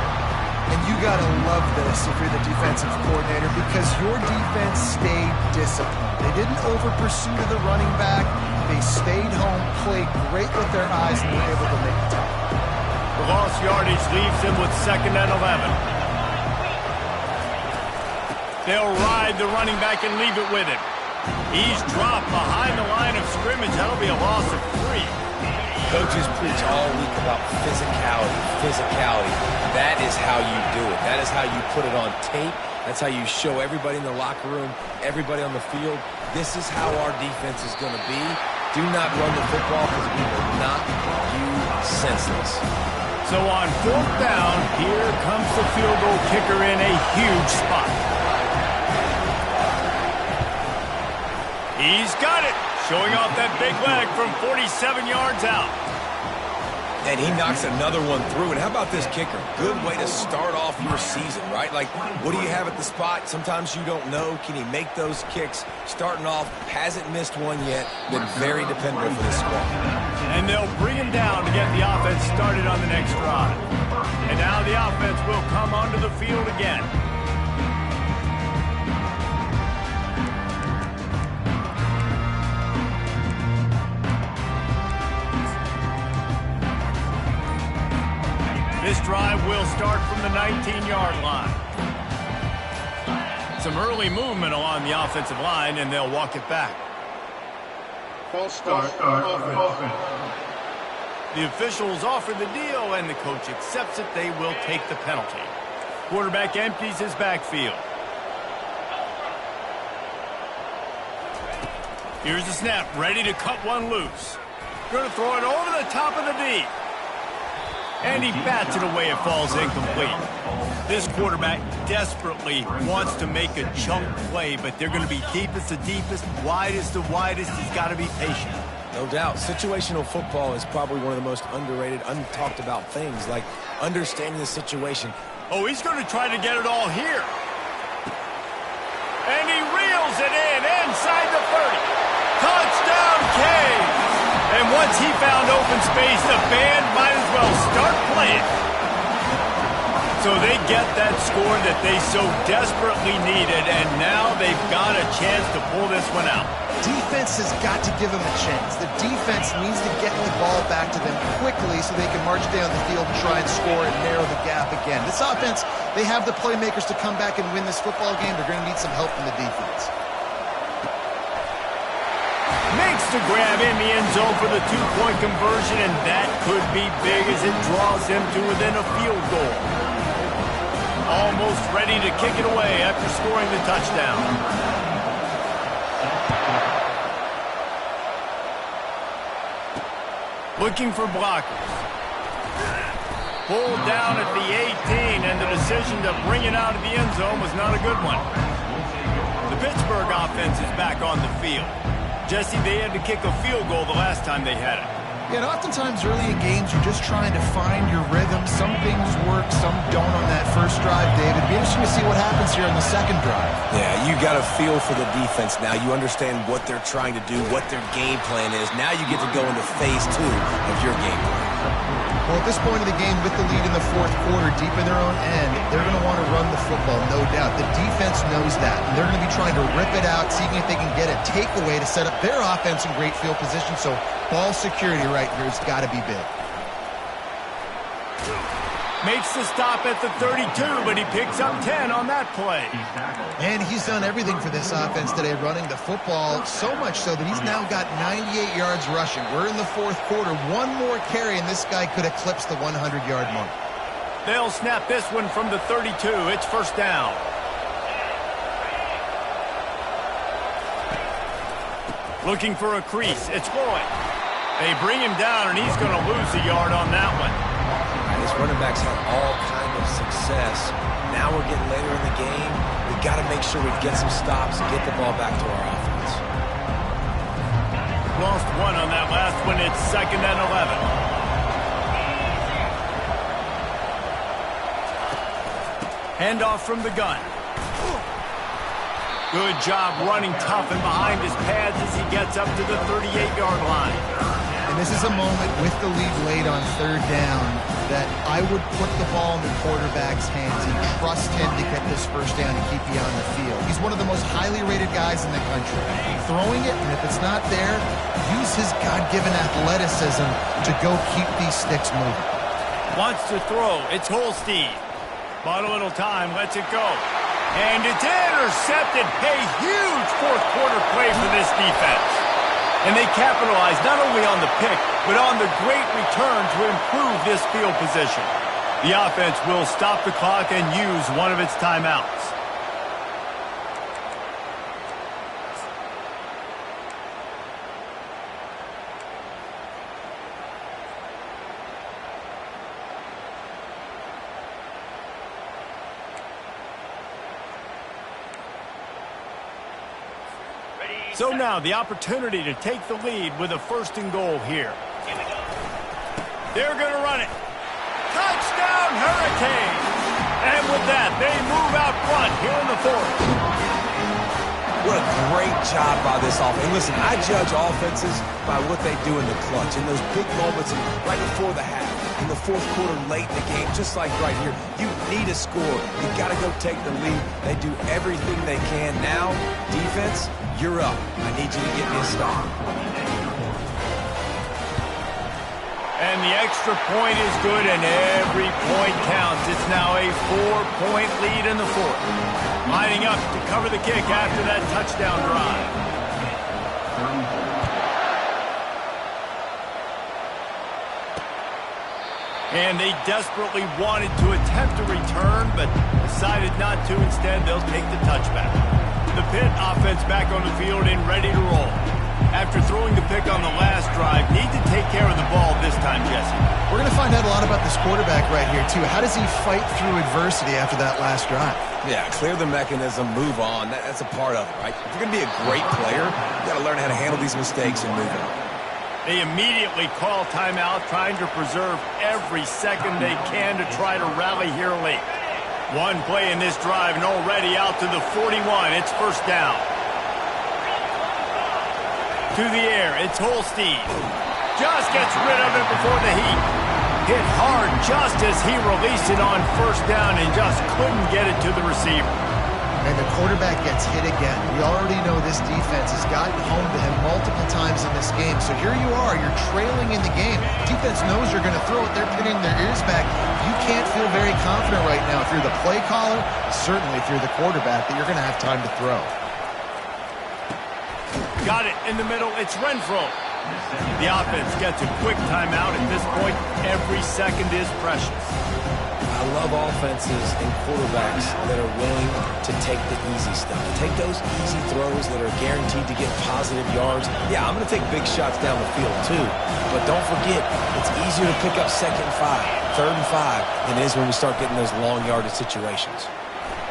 And you got to love this if you're the defensive coordinator, because your defense stayed disciplined. They didn't over-pursue to the running back. They stayed home, played great with their eyes, and were able to make the tackle. The lost yardage leaves them with 2nd and 11. They'll ride the running back and leave it with him. He's dropped behind the line of scrimmage. That'll be a loss of 3. Coaches preach all week about physicality. That is how you do it. That is how you put it on tape. That's how you show everybody in the locker room, everybody on the field. This is how our defense is going to be. Do not run the football because we will not you senseless. So on 4th down, here comes the field goal kicker in a huge spot. He's got it. Showing off that big leg from 47 yards out. And he knocks another one through. And how about this kicker? Good way to start off your season, right? Like, what do you have at the spot? Sometimes you don't know. Can he make those kicks? Starting off, hasn't missed one yet. Been very dependable for this squad. And they'll bring him down to get the offense started on the next drive. And now the offense will come onto the field again. This drive will start from the 19-yard line. Some early movement along the offensive line, and they'll walk it back. False start. Offense. The officials offer the deal, and the coach accepts it. They will take the penalty. Quarterback empties his backfield. Here's the snap, ready to cut one loose. Going to throw it over the top of the D. And he bats it away. It falls incomplete. This quarterback desperately wants to make a chunk play, but they're going to be deepest to deepest, widest to widest. He's got to be patient. No doubt. Situational football is probably one of the most underrated, untalked about things, like understanding the situation. Oh, he's going to try to get it all here. And he reels it in inside the 30. Touchdown, Canes! And once he found open space, the band might as well start playing. So they get that score that they so desperately needed, and now they've got a chance to pull this one out. Defense has got to give them a chance. The defense needs to get the ball back to them quickly so they can march down the field and try and score and narrow the gap again. This offense, they have the playmakers to come back and win this football game. They're going to need some help from the defense. Makes the grab in the end zone for the two-point conversion, and that could be big as it draws him to within a field goal. Almost ready to kick it away after scoring the touchdown. Looking for blockers. Pulled down at the 18, and the decision to bring it out of the end zone was not a good one. The Pittsburgh offense is back on the field. Jesse, they had to kick a field goal the last time they had it. Yeah, and oftentimes early in games, you're just trying to find your rhythm. Some things work, some don't on that first drive, David. It'd be interesting to see what happens here on the second drive. Yeah, you got a feel for the defense now. You understand what they're trying to do, what their game plan is. Now you get to go into phase 2 of your game plan. Well, at this point of the game, with the lead in the fourth quarter, deep in their own end, they're going to want to run the football, no doubt. The defense knows that, and they're going to be trying to rip it out, seeing if they can get a takeaway to set up their offense in great field position. So ball security right here has got to be big. Makes the stop at the 32, but he picks up 10 on that play. And he's done everything for this offense today, running the football, so much so that he's now got 98 yards rushing. We're in the fourth quarter. One more carry, and this guy could eclipse the 100-yard mark. They'll snap this one from the 32. It's first down. Looking for a crease. It's Floyd. They bring him down, and he's going to lose a yard on that one. This running back's had all kind of success. Now we're getting later in the game. We've got to make sure we get some stops and get the ball back to our offense. Lost one on that last one. It's 2nd and 11. Handoff from the gun. Good job running tough and behind his pads as he gets up to the 38-yard line. And this is a moment with the lead late on third down that I would put the ball in the quarterback's hands and trust him to get this first down and keep you on the field. He's one of the most highly rated guys in the country. Throwing it, and if it's not there, use his God-given athleticism to go keep these sticks moving. Wants to throw. It's Holstein. Bought a little time. Lets it go. And it's intercepted. A huge fourth quarter play for this defense. And they capitalize not only on the pick, but on the great return to improve this field position. The offense will stop the clock and use one of its timeouts. So now the opportunity to take the lead with a 1st and goal here. They're going to run it. Touchdown, Hurricanes! And with that, they move out front here in the 4th. What a great job by this offense. And listen, I judge offenses by what they do in the clutch, in those big moments right before the half, in the fourth quarter, late in the game, just like right here. You need a score. You got to go take the lead. They do everything they can. Now, defense, you're up. I need you to get me a stop. And the extra point is good, and every point counts. It's now a 4-point lead in the fourth. Lining up to cover the kick after that touchdown drive. And they desperately wanted to attempt a return, but decided not to. Instead, they'll take the touchback. The Pitt offense back on the field and ready to roll. After throwing the pick on the last drive, need to take care of the ball this time, Jesse. We're going to find out a lot about this quarterback right here, too. How does he fight through adversity after that last drive? Yeah, clear the mechanism, move on. That's a part of it, right? If you're going to be a great player, you got to learn how to handle these mistakes and move on. They immediately call timeout, trying to preserve every second they can to try to rally here late. One play in this drive and already out to the 41. It's first down. To the air, it's Holstein. Just gets rid of it before the heat. Hit hard just as he released it on first down and just couldn't get it to the receiver. And the quarterback gets hit again. We already know this defense has gotten home to him multiple times in this game. So here you are, you're trailing in the game. Defense knows you're going to throw it. They're pinning their ears back. You can't feel very confident right now if you're the play caller, certainly if you're the quarterback, that you're going to have time to throw. Got it in the middle. It's Renfro. The offense gets a quick timeout. At this point, every second is precious. I love offenses and quarterbacks that are willing to take the easy stuff. Take those easy throws that are guaranteed to get positive yards. Yeah, I'm going to take big shots down the field too. But don't forget, it's easier to pick up 2nd and 5, 3rd and 5 than it is when we start getting those long yardage situations.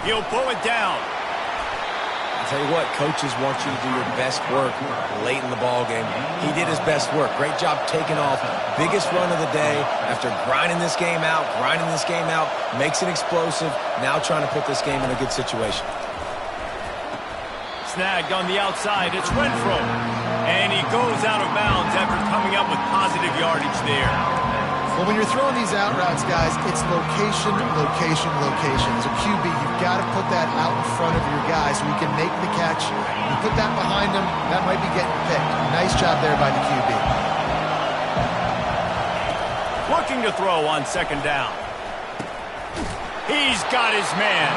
He'll pull it down. Tell you what, coaches want you to do your best work late in the ball game. He did his best work. Great job taking off. Biggest run of the day after grinding this game out, makes it explosive. Now trying to put this game in a good situation. Snagged on the outside. It's Renfro. And he goes out of bounds after coming up with positive yardage there. Well, when you're throwing these out routes, guys, it's location, location, location. As a QB, you've got to put that out in front of your guy so he can make the catch. You put that behind him, that might be getting picked. Nice job there by the QB. Looking to throw on 2nd down. He's got his man.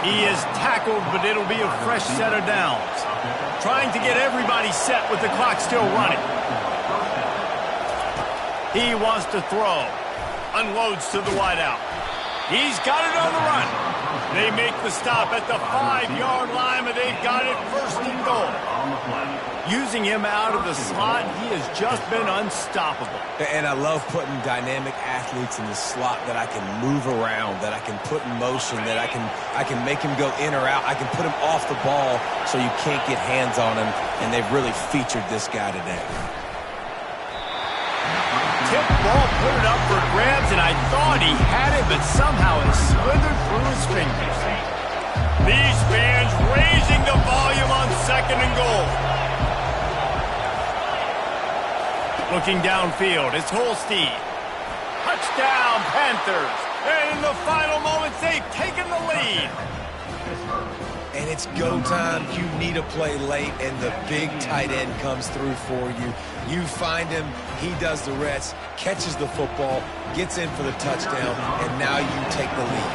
He is tackled, but it'll be a fresh set of downs. Trying to get everybody set with the clock still running. He wants to throw. Unloads to the wideout. He's got it on the run. They make the stop at the 5-yard line, but they've got it 1st and goal. Using him out of the slot, he has just been unstoppable. And I love putting dynamic athletes in the slot that I can move around, that I can put in motion, that I can make him go in or out. I can put him off the ball so you can't get hands on him, and they've really featured this guy today. Tip ball, put it up for grabs, and I thought he had it, but somehow it slithered through his fingers. These fans raising the volume on 2nd and goal. Looking downfield, it's Holstein. Touchdown, Panthers. And in the final moments, they've taken the lead. And it's go time. You need a play late, and the big tight end comes through for you. You find him, he does the rest, catches the football, gets in for the touchdown, and now you take the lead.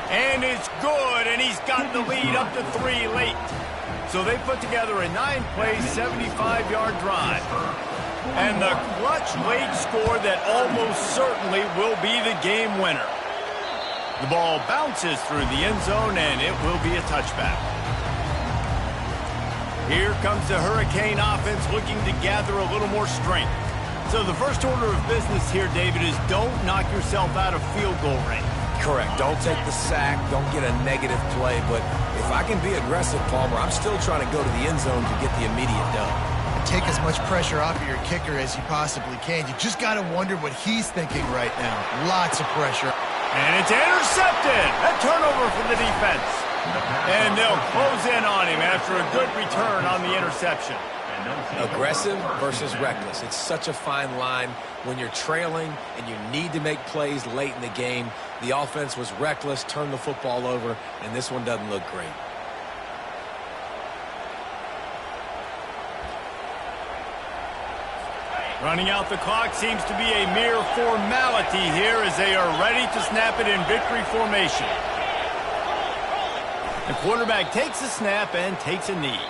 And it's good, and he's got the lead up to 3 late. So they put together a 9-play, 75-yard drive. And the clutch late score that almost certainly will be the game winner. The ball bounces through the end zone, and it will be a touchback. Here comes the Hurricane offense looking to gather a little more strength. So the first order of business here, David, is don't knock yourself out of field goal range. Correct. Don't take the sack. Don't get a negative play. But if I can be aggressive, Palmer, I'm still trying to go to the end zone to get the immediate done. Take as much pressure off of your kicker as you possibly can. You just got to wonder what he's thinking right now. Lots of pressure. And it's intercepted. A turnover for the defense. And they'll close in on him after a good return on the interception. Aggressive versus reckless. It's such a fine line when you're trailing and you need to make plays late in the game. The offense was reckless, turned the football over, and this one doesn't look great. Running out the clock seems to be a mere formality here as they are ready to snap it in victory formation. The quarterback takes a snap and takes a knee.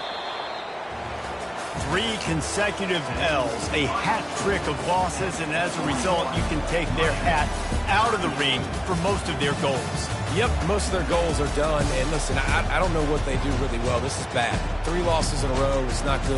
3 consecutive L's, a hat trick of losses, and as a result, you can take their hat out of the ring for most of their goals. Yep, most of their goals are done. And listen, I don't know what they do really well. This is bad. 3 losses in a row is not good.